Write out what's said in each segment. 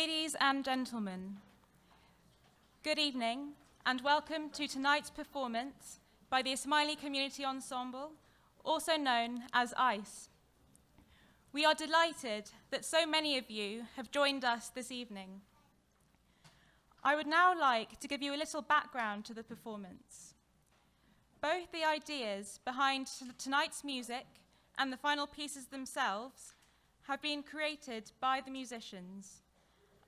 Ladies and gentlemen, good evening and welcome to tonight's performance by the Ismaili Community Ensemble, also known as ICE. We are delighted that so many of you have joined us this evening. I would now like to give you a little background to the performance. Both the ideas behind tonight's music and the final pieces themselves have been created by the musicians,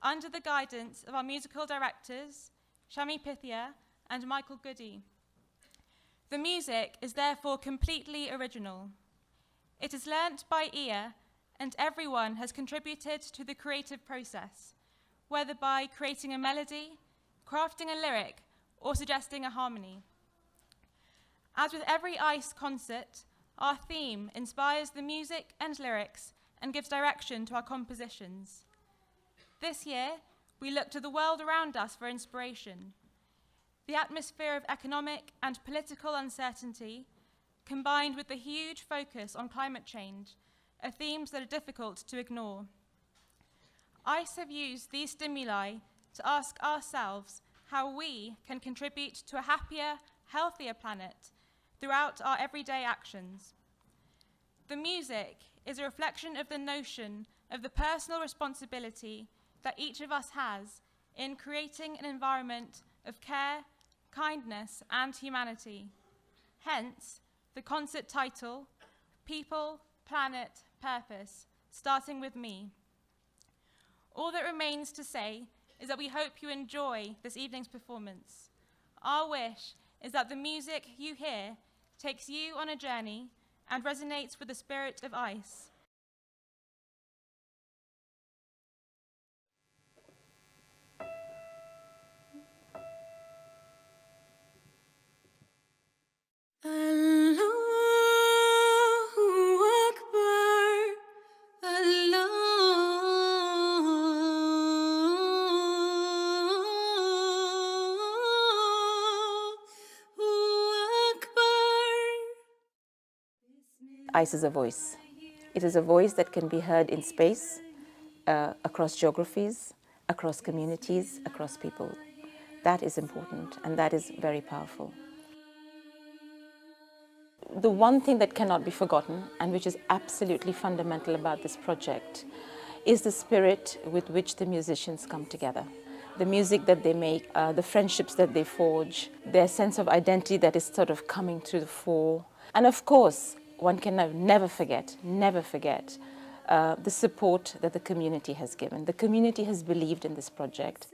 under the guidance of our musical directors, Shami Pithia and Michael Goody. The music is therefore completely original. It is learnt by ear, and everyone has contributed to the creative process, whether by creating a melody, crafting a lyric, or suggesting a harmony. As with every ICE concert, our theme inspires the music and lyrics and gives direction to our compositions. This year, we look to the world around us for inspiration. The atmosphere of economic and political uncertainty, combined with the huge focus on climate change, are themes that are difficult to ignore. ICE have used these stimuli to ask ourselves how we can contribute to a happier, healthier planet throughout our everyday actions. The music is a reflection of the notion of the personal responsibility that each of us has in creating an environment of care, kindness, and humanity. Hence, the concert title, People, Planet, Purpose, starting with me. All that remains to say is that we hope you enjoy this evening's performance. Our wish is that the music you hear takes you on a journey and resonates with the spirit of ICE. ICE is a voice. It is a voice that can be heard in space, across geographies, across communities, across people. That is important, and that is very powerful. The one thing that cannot be forgotten, and which is absolutely fundamental about this project, is the spirit with which the musicians come together. The music that they make, the friendships that they forge, their sense of identity that is sort of coming to the fore. And of course, one can never forget the support that the community has given. The community has believed in this project.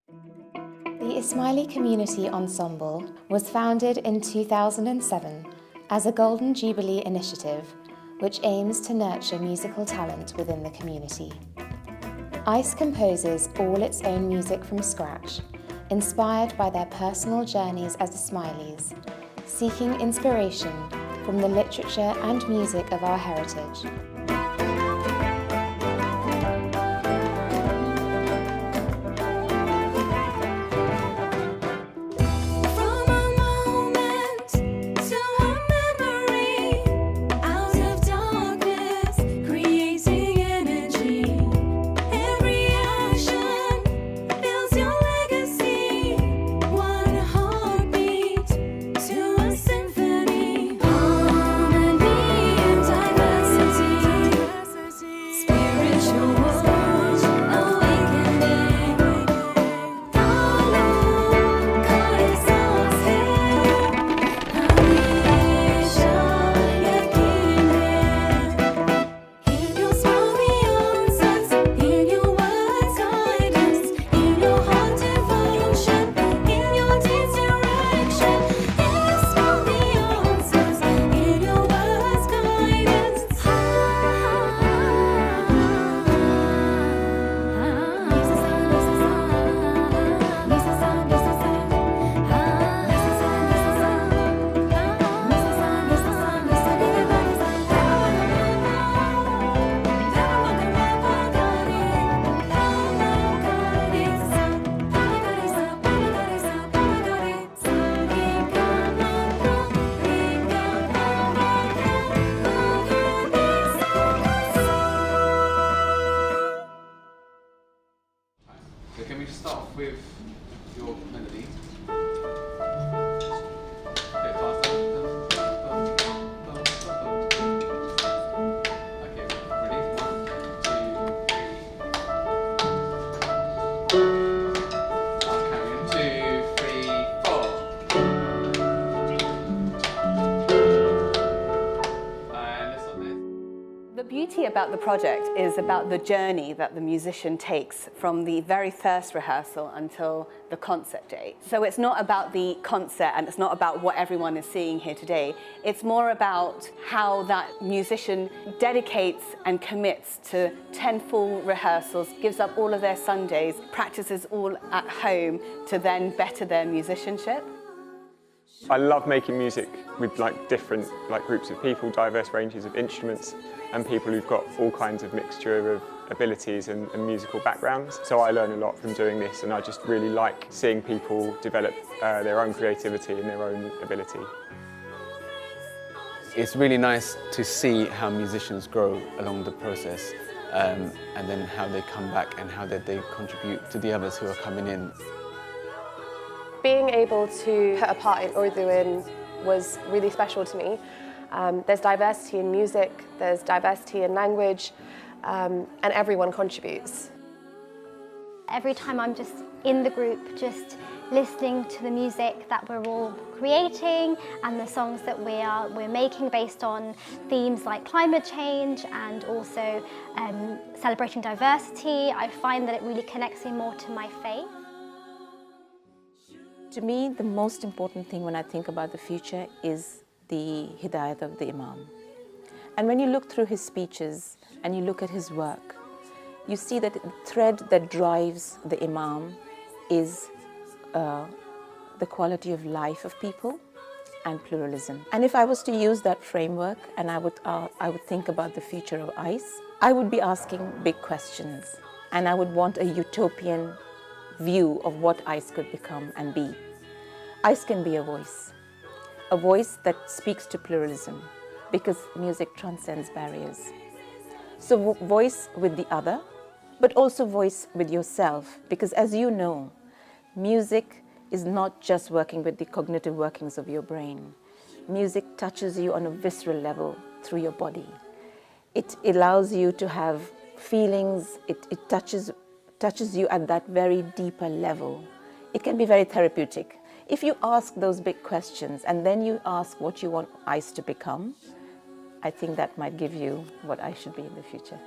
The Ismaili Community Ensemble was founded in 2007 as a Golden Jubilee initiative which aims to nurture musical talent within the community. ICE composes all its own music from scratch, inspired by their personal journeys as Ismailis, seeking inspiration from the literature and music of our heritage. Harmony and diversity. off with your melody. A bit faster. Okay, ready? 1, 2, 3. I'll count in 2, 3, 4. And let's stop this. The beauty about the project is about the journey that the musician takes from the very first rehearsal until the concert day. So it's not about the concert and it's not about what everyone is seeing here today. It's more about how that musician dedicates and commits to 10 full rehearsals, gives up all of their Sundays, practices all at home to then better their musicianship. I love making music with different groups of people, diverse ranges of instruments, and people who've got all kinds of mixture of abilities and musical backgrounds. So I learn a lot from doing this, and I just really like seeing people develop their own creativity and their own ability. It's really nice to see how musicians grow along the process, and then how they come back and how they contribute to the others who are coming in. Being able to put a part in Urdu was really special to me. There's diversity in music, there's diversity in language, and everyone contributes. Every time I'm just in the group, just listening to the music that we're all creating and the songs that we're making based on themes like climate change and also celebrating diversity, I find that it really connects me more to my faith. To me, the most important thing when I think about the future is the hidayat of the Imam. And when you look through his speeches and you look at his work, you see that the thread that drives the Imam is the quality of life of people and pluralism. And if I was to use that framework and I would think about the future of ICE, I would be asking big questions, and I would want a utopian view of what ICE could become and be. ICE can be a voice that speaks to pluralism, because music transcends barriers. So voice with the other, but also voice with yourself, because as you know, music is not just working with the cognitive workings of your brain. Music touches you on a visceral level through your body. It allows you to have feelings, it touches you at that very deeper level. It can be very therapeutic. If you ask those big questions and then you ask what you want ICE to become, I think that might give you what I should be in the future.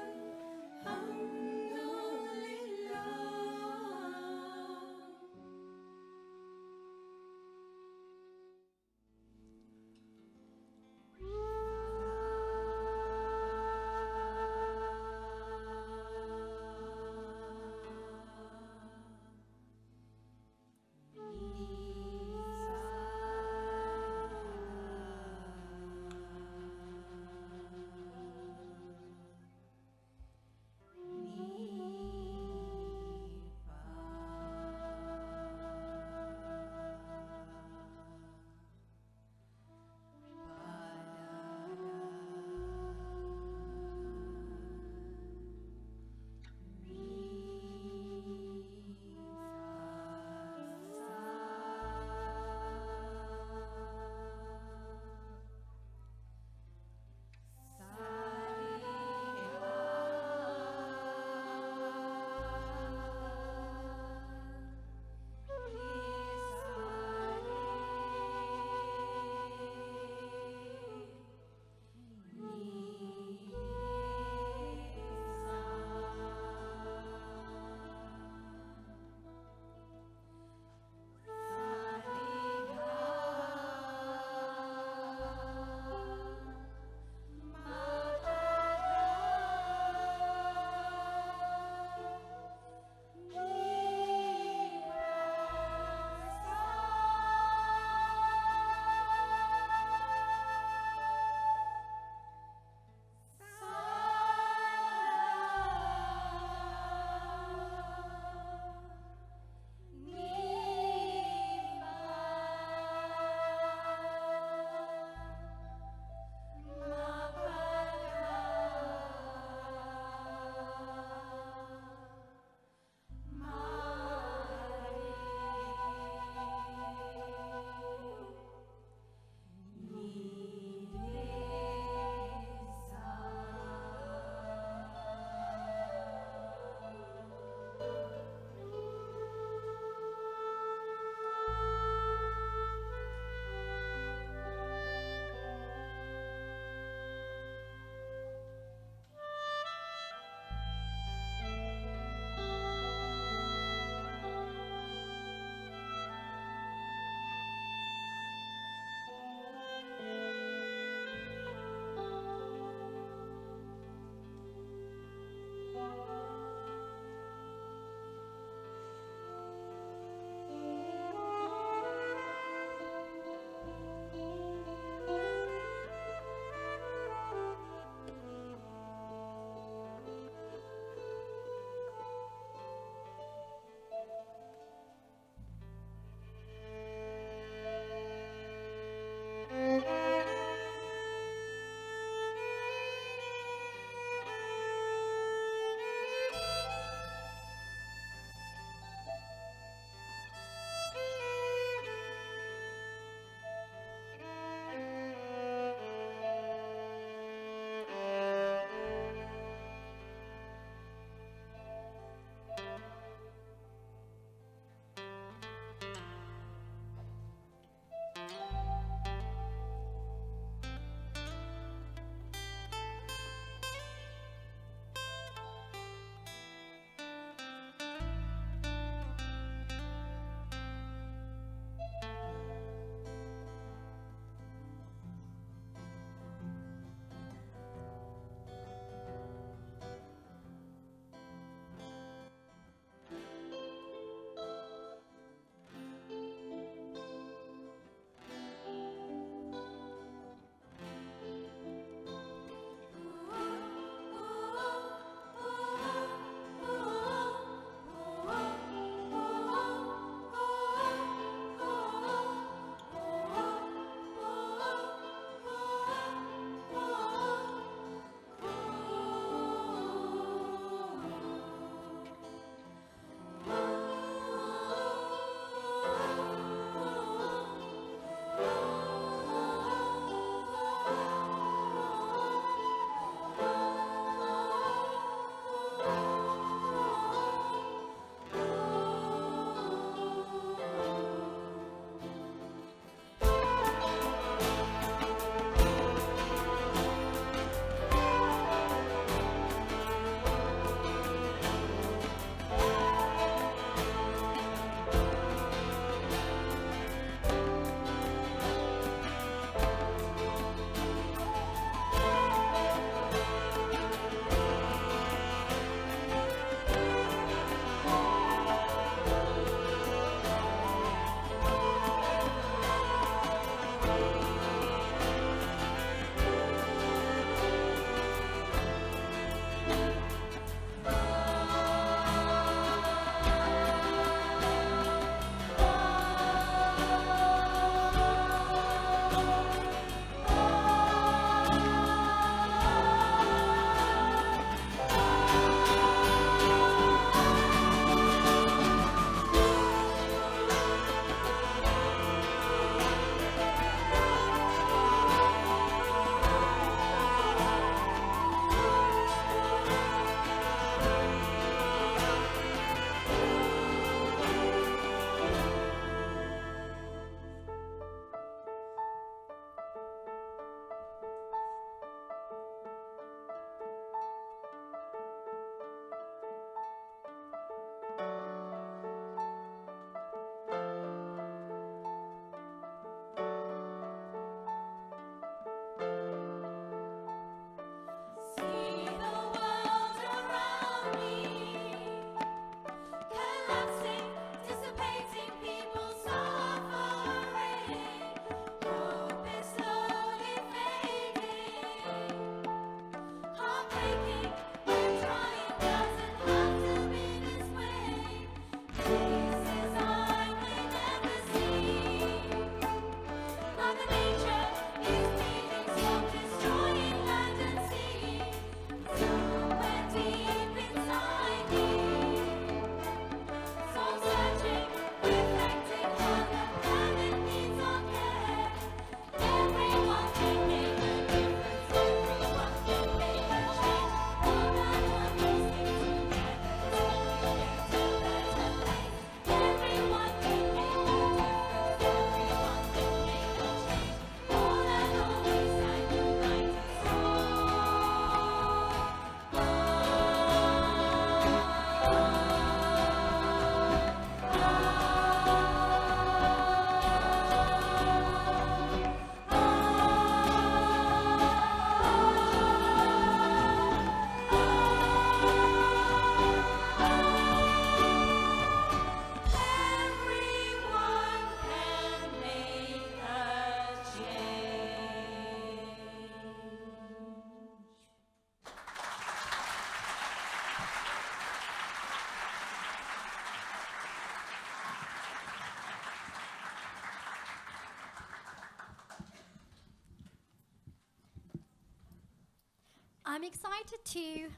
I'm excited to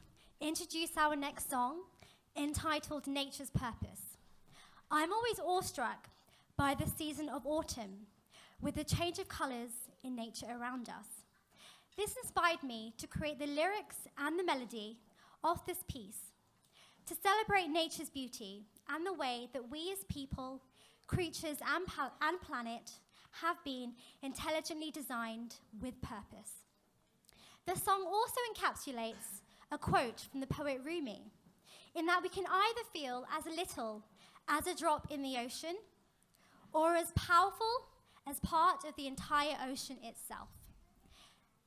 introduce our next song, entitled Nature's Purpose. I'm always awestruck by the season of autumn, with the change of colours in nature around us. This inspired me to create the lyrics and the melody of this piece, to celebrate nature's beauty and the way that we as people, creatures and planet have been intelligently designed with purpose. The song also encapsulates a quote from the poet Rumi, in that we can either feel as little as a drop in the ocean, or as powerful as part of the entire ocean itself.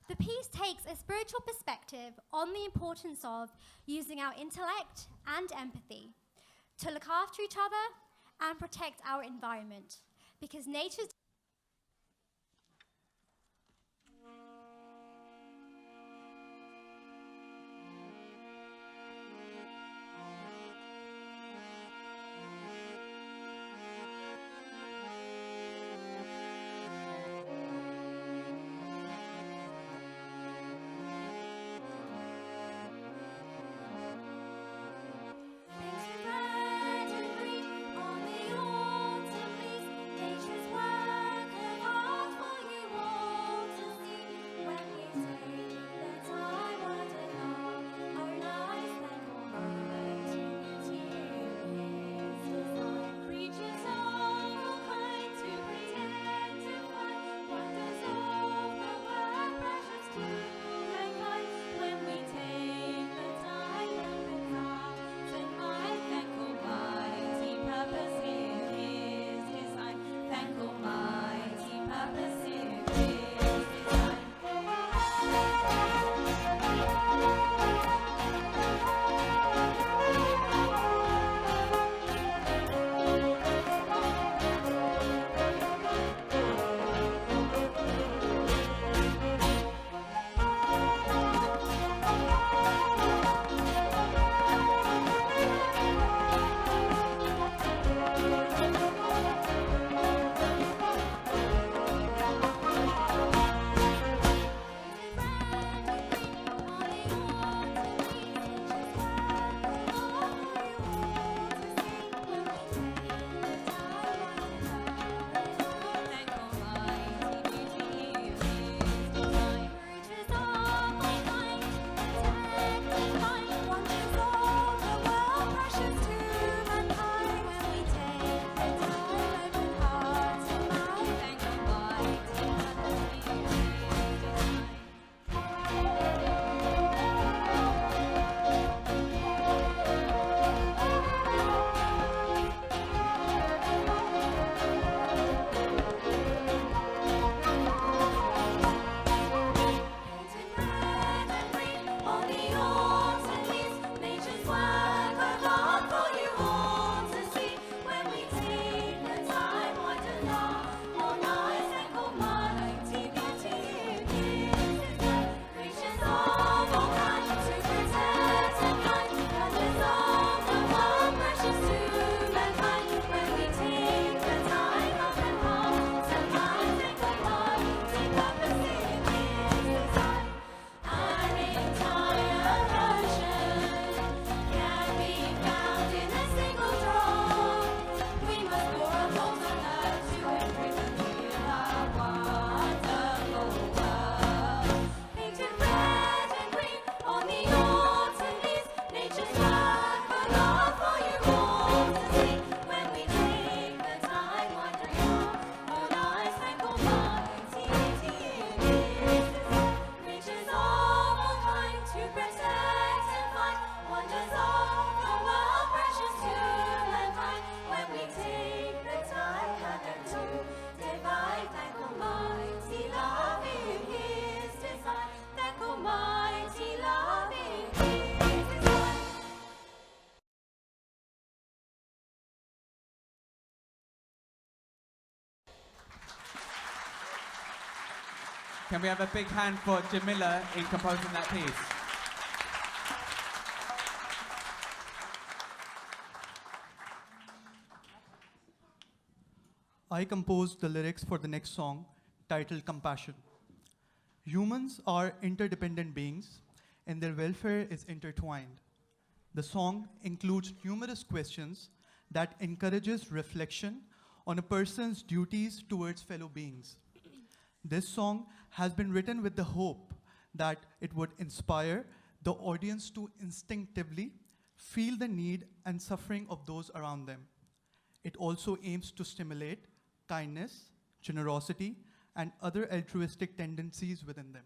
The piece takes a spiritual perspective on the importance of using our intellect and empathy to look after each other and protect our environment, because nature's Can we have a big hand for Jamila in composing that piece? I composed the lyrics for the next song, titled Compassion. Humans are interdependent beings, and their welfare is intertwined. The song includes numerous questions that encourages reflection on a person's duties towards fellow beings. This song has been written with the hope that it would inspire the audience to instinctively feel the need and suffering of those around them. It also aims to stimulate kindness, generosity, and other altruistic tendencies within them.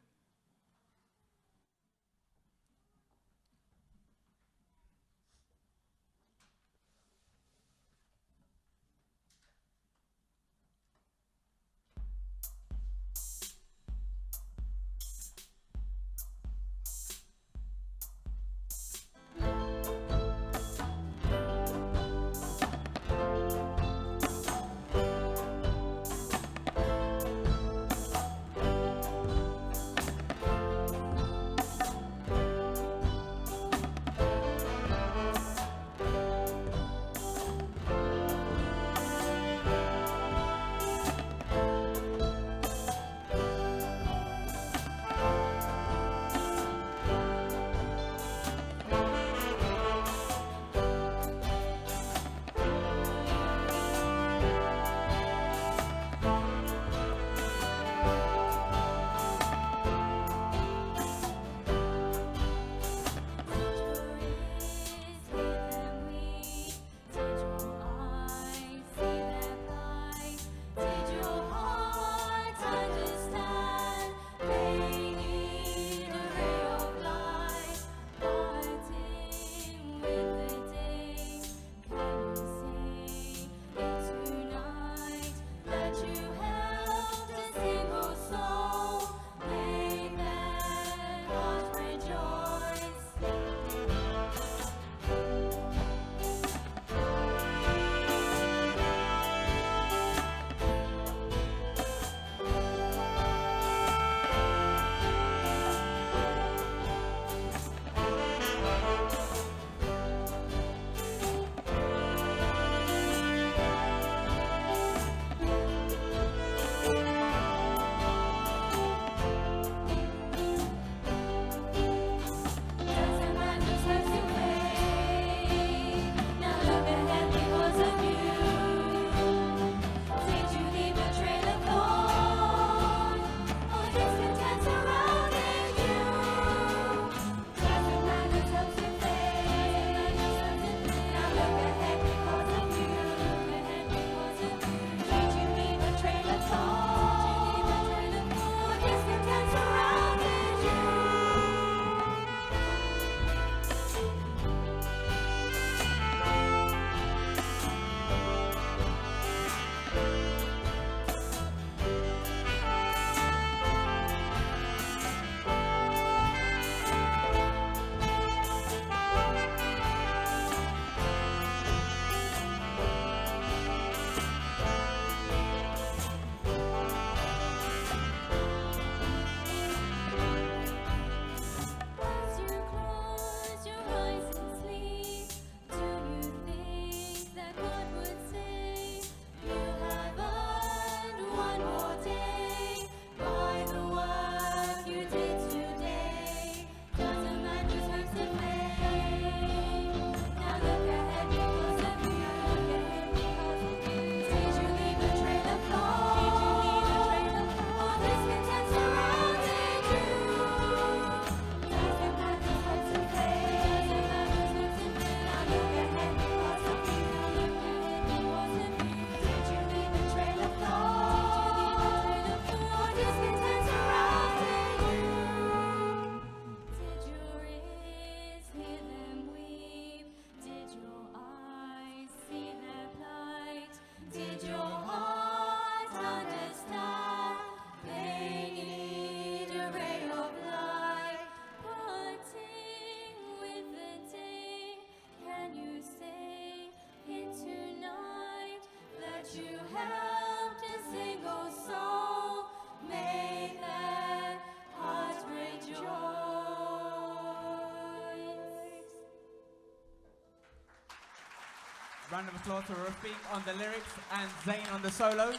Round of applause for Rafiq on the lyrics and Zayn on the solo.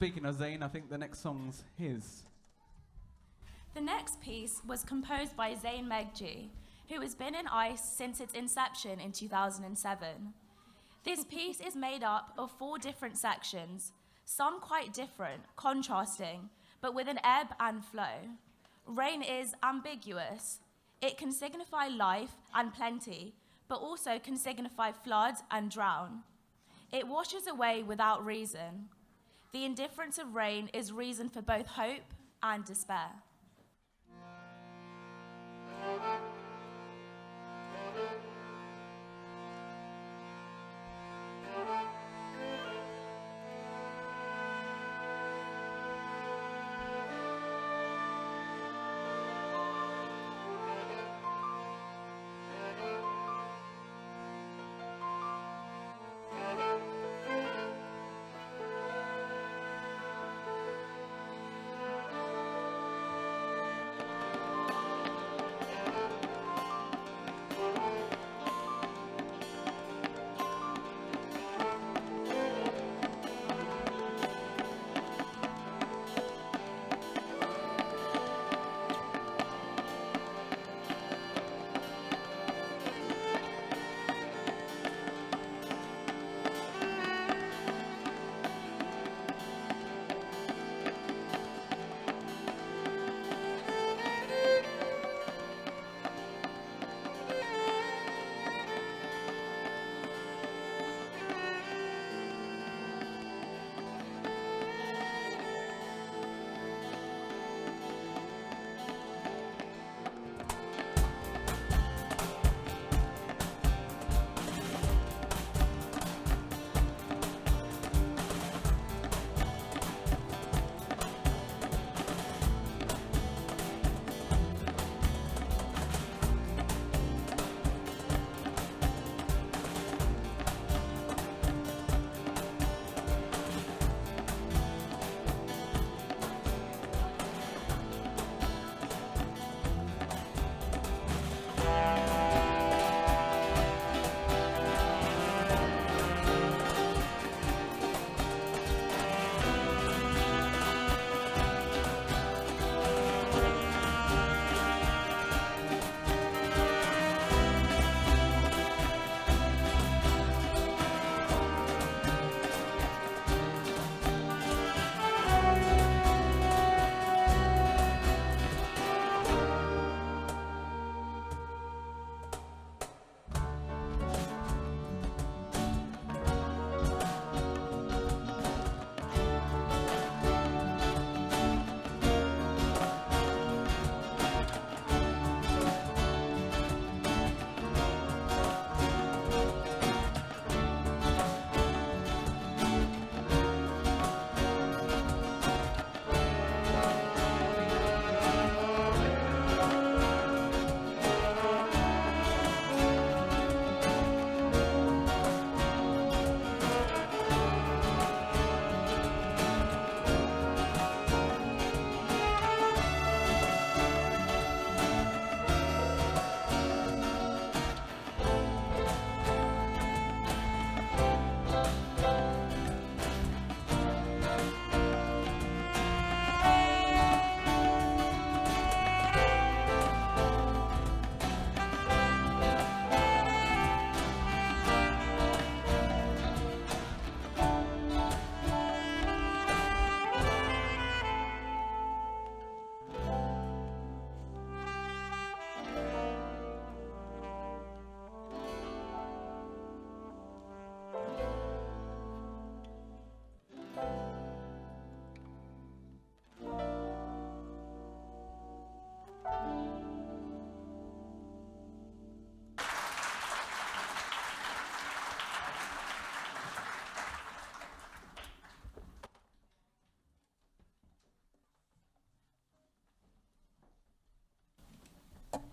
Speaking of Zayn, I think the next song's his. The next piece was composed by Zayn Megji, who has been in ICE since its inception in 2007. This piece is made up of 4 different sections, some quite different, contrasting, but with an ebb and flow. Rain is ambiguous. It can signify life and plenty, but also can signify flood and drown. It washes away without reason. The indifference of rain is reason for both hope and despair.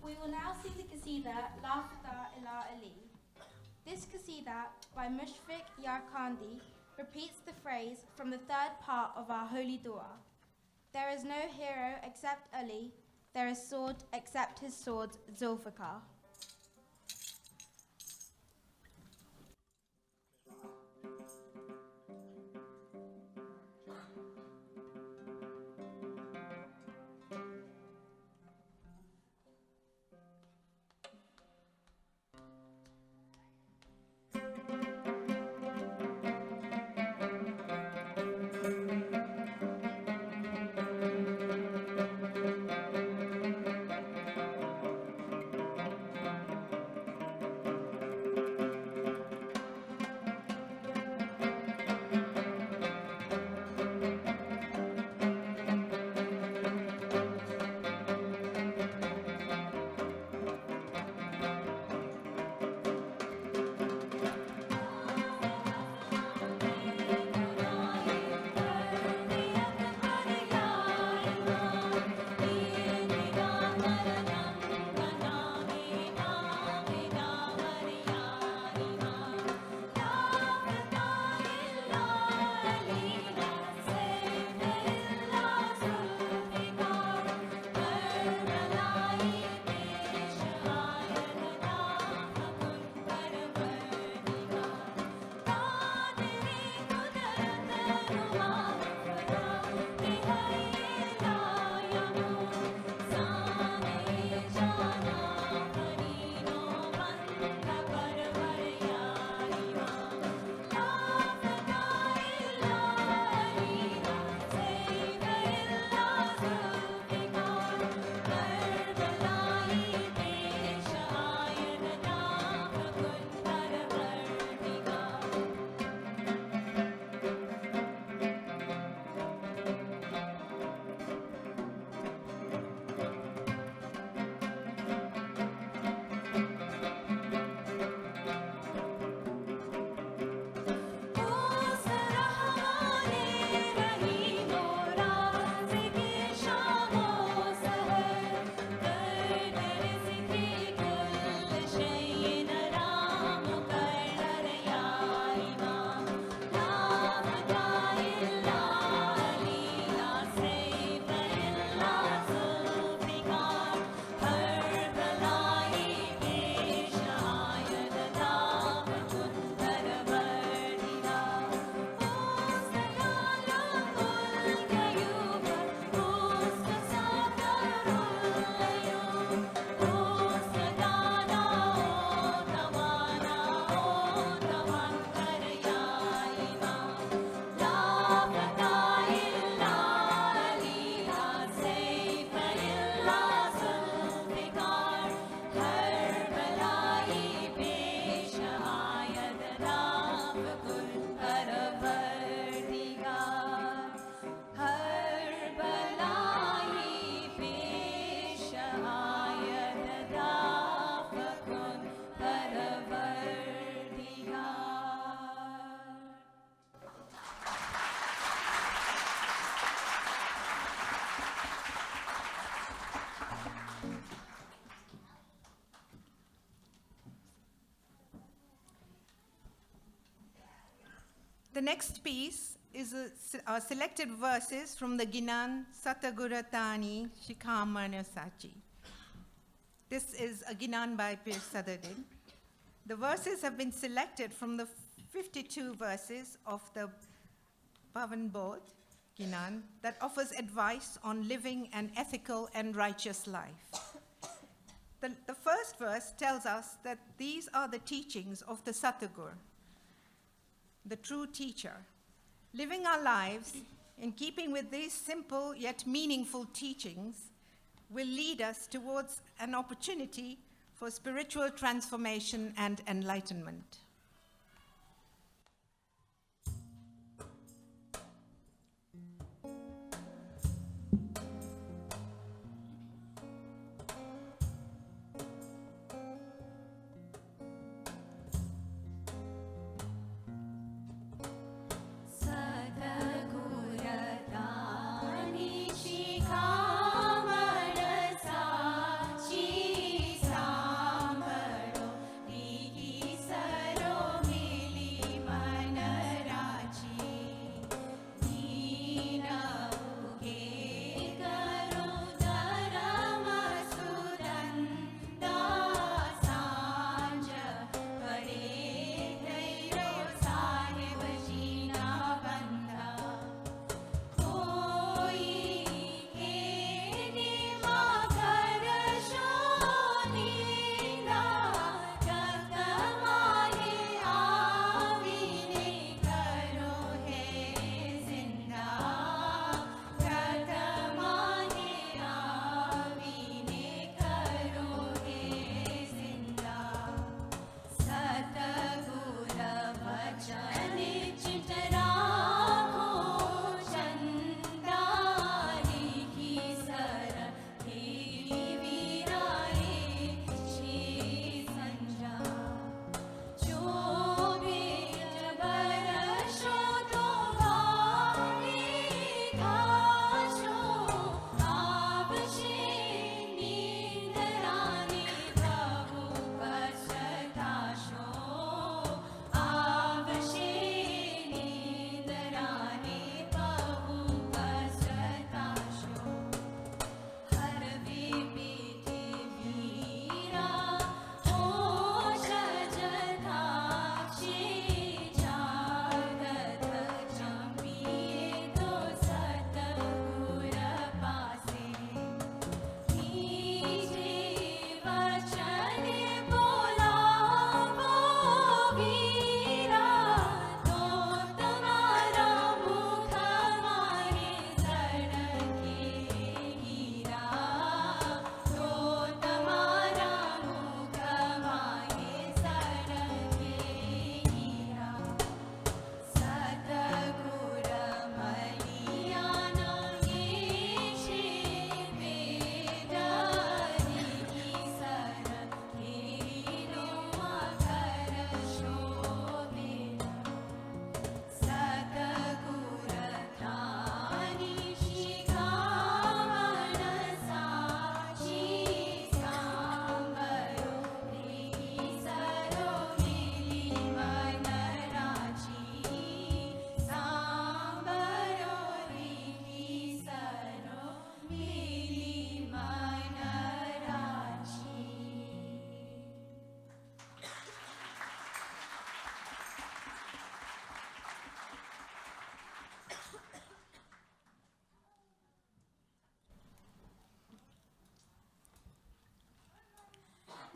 We will now sing the Qasida La Fata Ila Ali. This Qasida by Mushfiq Yarkandi repeats the phrase from the third part of our holy dua. There is no hero except Ali, there is sword except his sword Zulfikar. The next piece is selected verses from the Ginan Sataguratani Shikhamana Sachi. This is a Ginan by Pir Sadruddin. The verses have been selected from the 52 verses of the Bhavan Bodh Ginan that offers advice on living an ethical and righteous life. The first verse tells us that these are the teachings of the Satagur, the true teacher. Living our lives in keeping with these simple yet meaningful teachings will lead us towards an opportunity for spiritual transformation and enlightenment.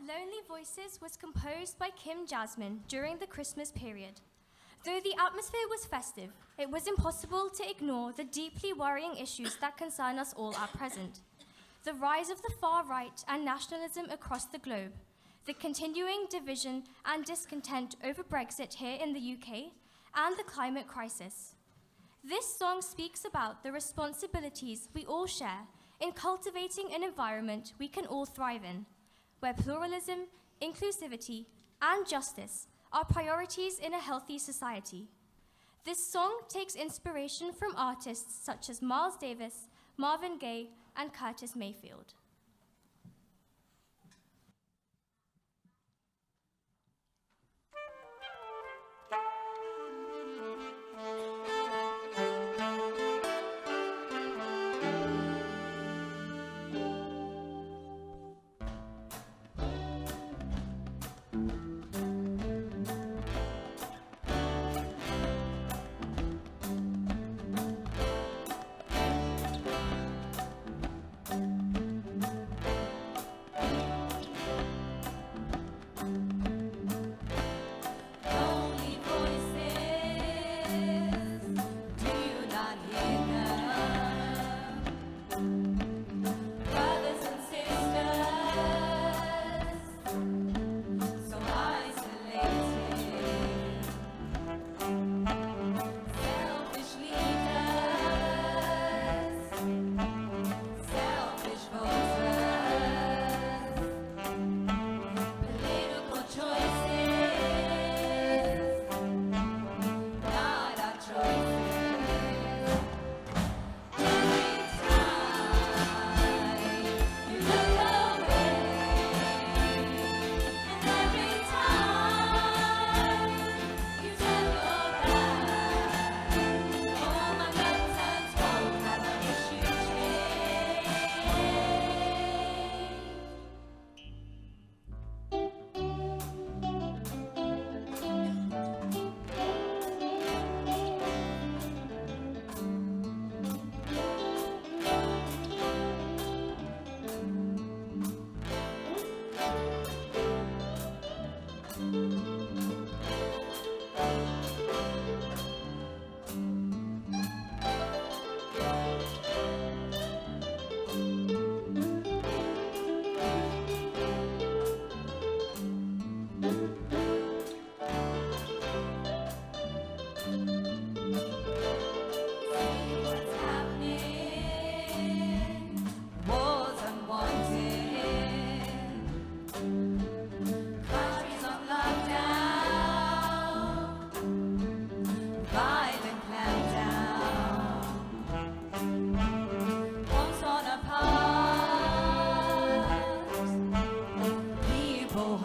Lonely Voices was composed by Kim Jasmine during the Christmas period. Though the atmosphere was festive, it was impossible to ignore the deeply worrying issues that concern us all at present. The rise of the far right and nationalism across the globe, the continuing division and discontent over Brexit here in the UK, and the climate crisis. This song speaks about the responsibilities we all share in cultivating an environment we can all thrive in, where pluralism, inclusivity, and justice are priorities in a healthy society. This song takes inspiration from artists such as Miles Davis, Marvin Gaye, and Curtis Mayfield.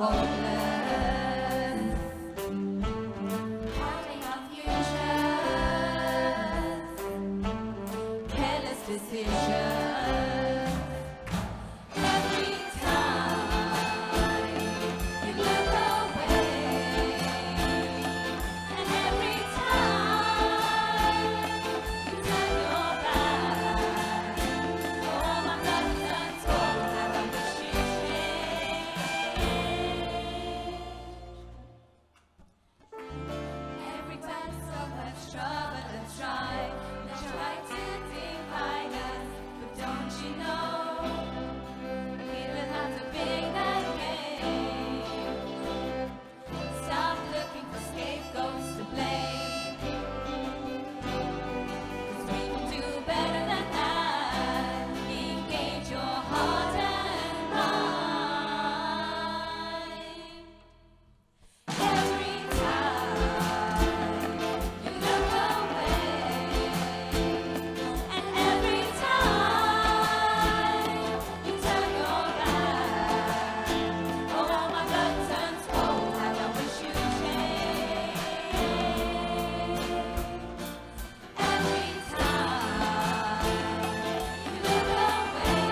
hopeless, hiding our futures, careless decisions. Every time you look away, and every time you turn your back, oh, my blood turns cold, and I wish you'd change. Every time so much trouble to try, they try to define us, but don't you know? We will have to play that game. Stop looking for scapegoats to blame, 'cause we can do better than that. Engage your heart and mind. Every time you look away, and every time you turn your back, oh, my blood turns cold, and I wish you'd change. Every time you look away,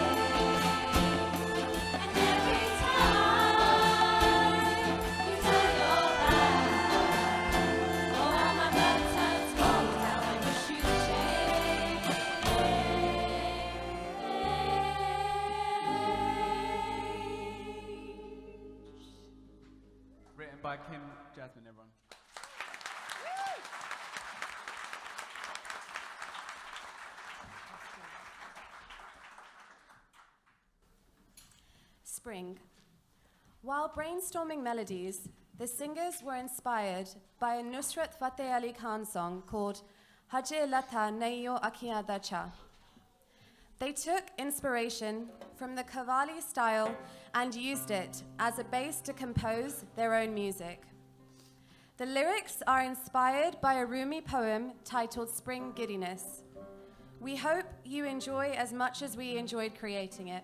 and every time you turn your back, oh, my blood turns cold, and I wish you'd change. Written by Kim Jasmine, everyone. Spring. While brainstorming melodies, the singers were inspired by a Nusrat Fateh Ali Khan song called Haje Lata Nayo Akhiyan Dacha. They took inspiration from the Qawwali style and used it as a base to compose their own music. The lyrics are inspired by a Rumi poem titled Spring Giddiness. We hope you enjoy as much as we enjoyed creating it.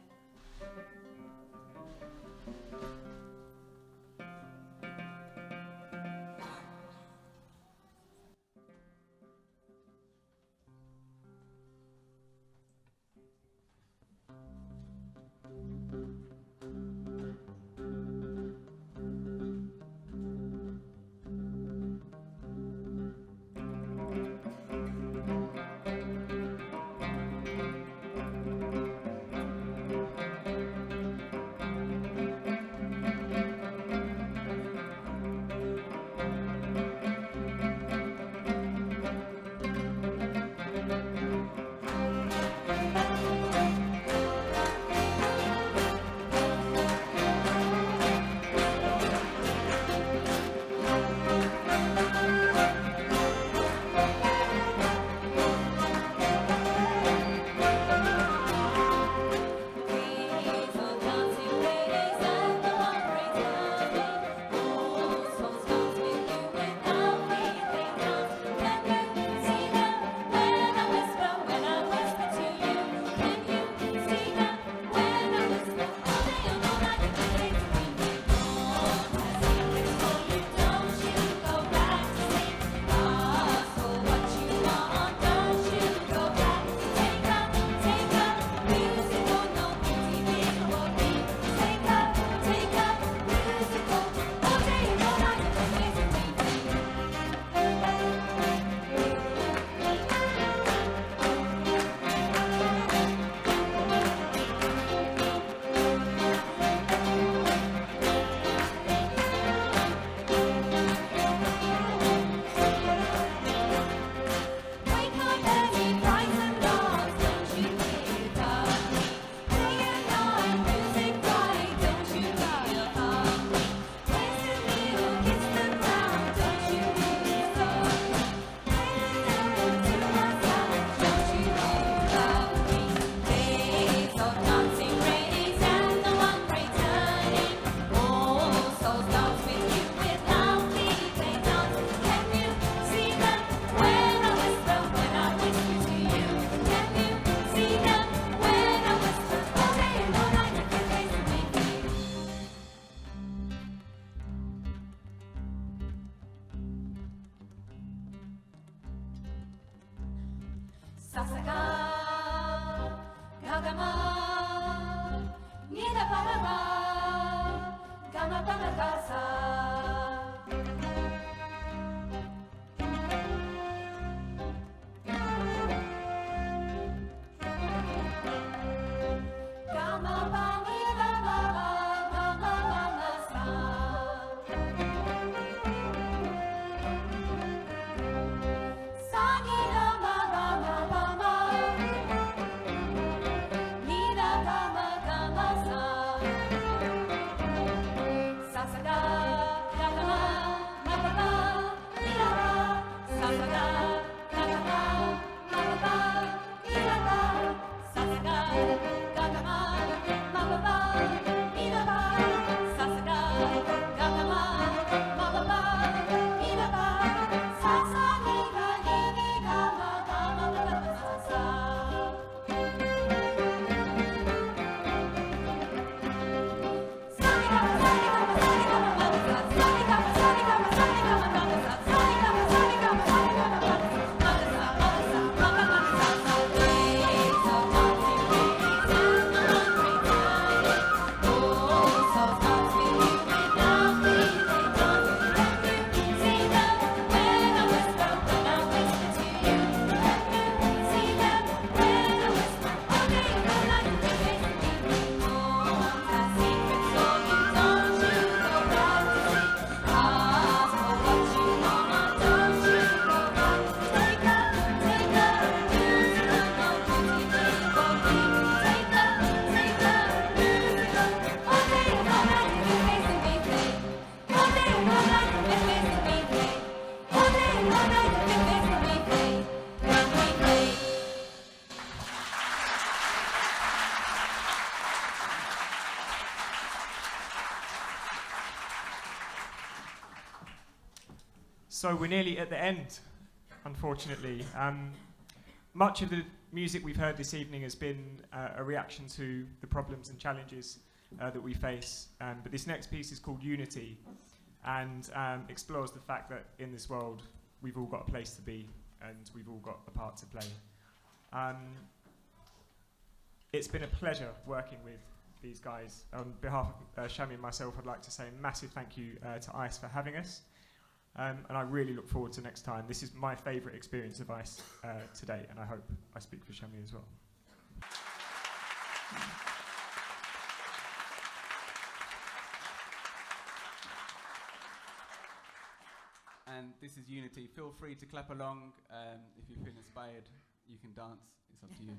Sasaga, gagama, nida paraga, gama paragasa. So we're nearly at the end, unfortunately. Much of the music we've heard this evening has been a reaction to the problems and challenges that we face. But this next piece is called Unity, and explores the fact that in this world we've all got a place to be and we've all got a part to play. It's been a pleasure working with these guys. On behalf of Shami and myself, I'd like to say a massive thank you to ICE for having us. And I really look forward to next time. This is my favourite experience of ICE today, and I hope I speak for Shami as well. And this is Unity. Feel free to clap along. If you feel inspired, you can dance. It's up to you.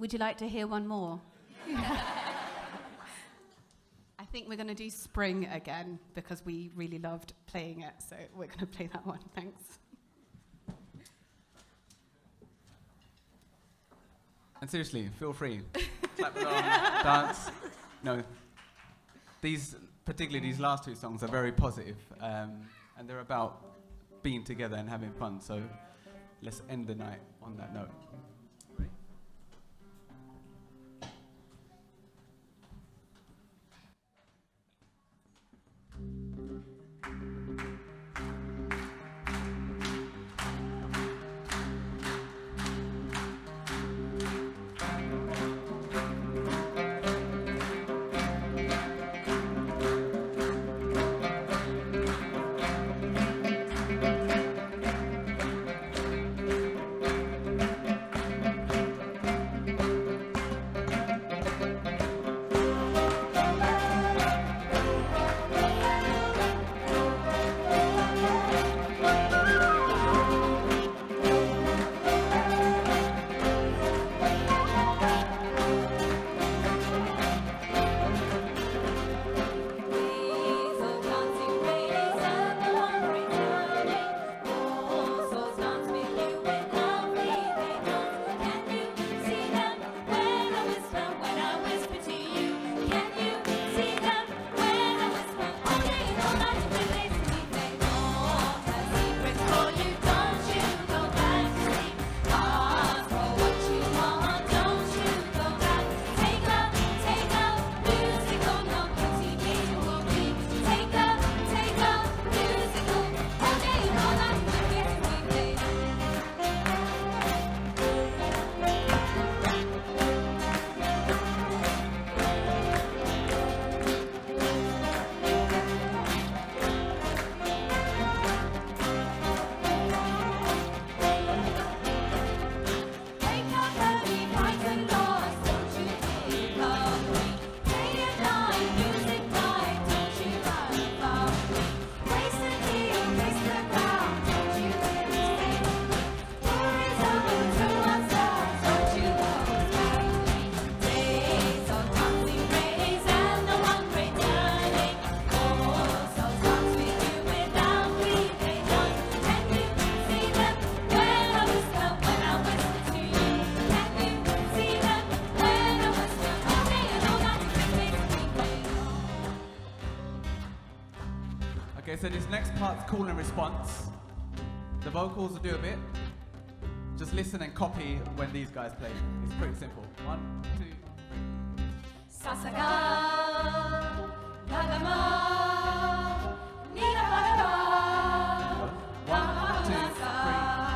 Would you like to hear one more? I think we're going to do Spring again because we really loved playing it, so we're going to play that one. Thanks. And seriously, feel free. Clap along, dance. No, particularly these last two songs are very positive, and they're about being together and having fun. So let's end the night on that note. Okay, so this next part's call and response. The vocals will do a bit. Just listen and copy when these guys play. It's pretty simple. 1, 2, 3. Sasaga, Nagama, Nidapagaba. 1, 2, 3,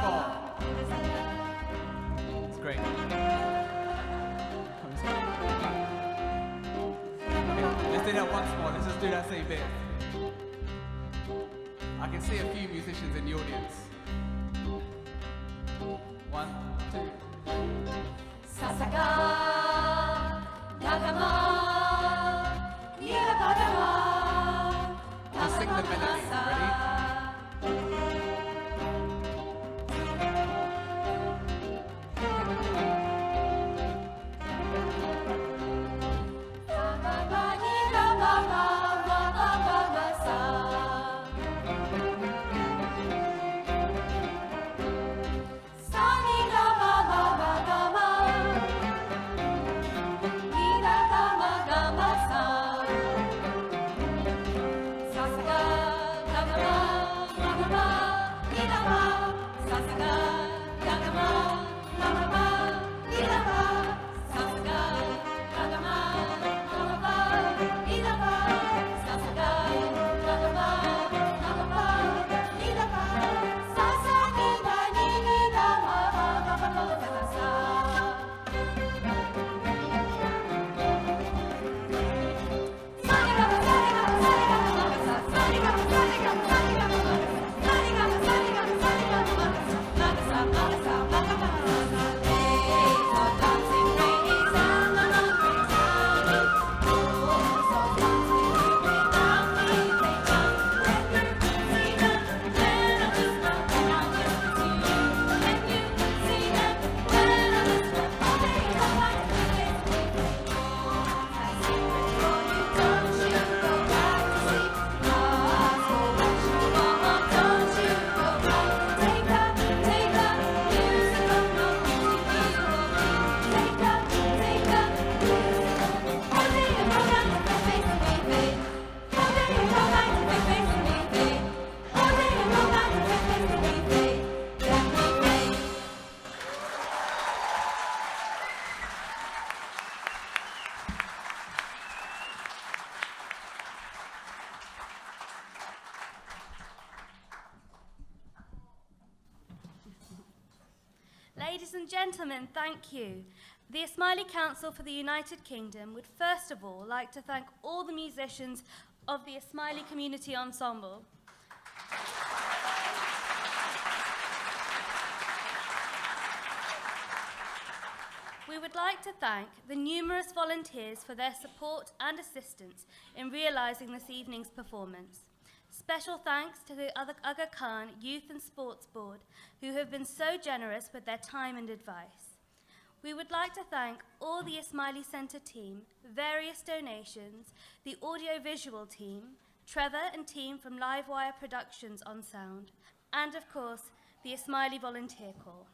4. It's great. Okay, let's do that once more. Let's just do that same bit. I can see a few musicians in the audience. 1, 2, 3. Sasaga, Nagama, Nidapagaba. Just sing the melody. Ready? Gama, Ladies and gentlemen, thank you. The Ismaili Council for the United Kingdom would first of all like to thank all the musicians of the Ismaili Community Ensemble. We would like to thank the numerous volunteers for their support and assistance in realising this evening's performance. Special thanks to the Aga Khan Youth and Sports Board, who have been so generous with their time and advice. We would like to thank all the Ismaili Centre team, various donations, the audiovisual team, Trevor and team from Livewire Productions on sound, and of course, the Ismaili Volunteer Corps.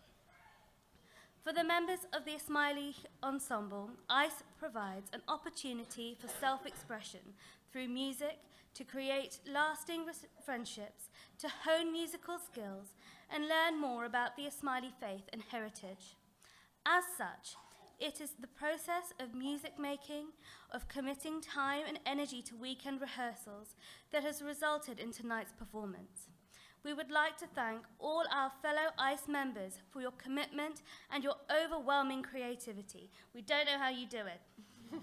For the members of the Ismaili Ensemble, ICE provides an opportunity for self-expression through music, to create lasting friendships, to hone musical skills, and learn more about the Ismaili faith and heritage. As such, it is the process of music making, of committing time and energy to weekend rehearsals that has resulted in tonight's performance. We would like to thank all our fellow ICE members for your commitment and your overwhelming creativity. We don't know how you do it.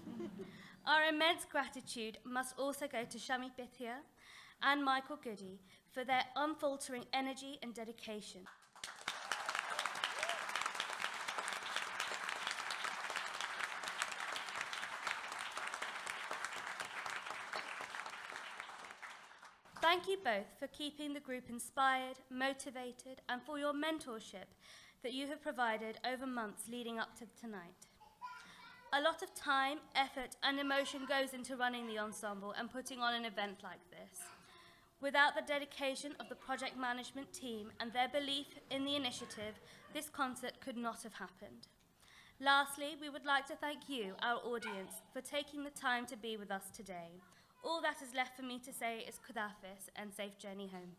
Our immense gratitude must also go to Shami Bithia and Michael Goody for their unfaltering energy and dedication. Thank you both for keeping the group inspired, motivated, and for your mentorship that you have provided over months leading up to tonight. A lot of time, effort, and emotion goes into running the ensemble and putting on an event like this. Without the dedication of the project management team and their belief in the initiative, this concert could not have happened. Lastly, we would like to thank you, our audience, for taking the time to be with us today. All that is left for me to say is Khudafis and safe journey home.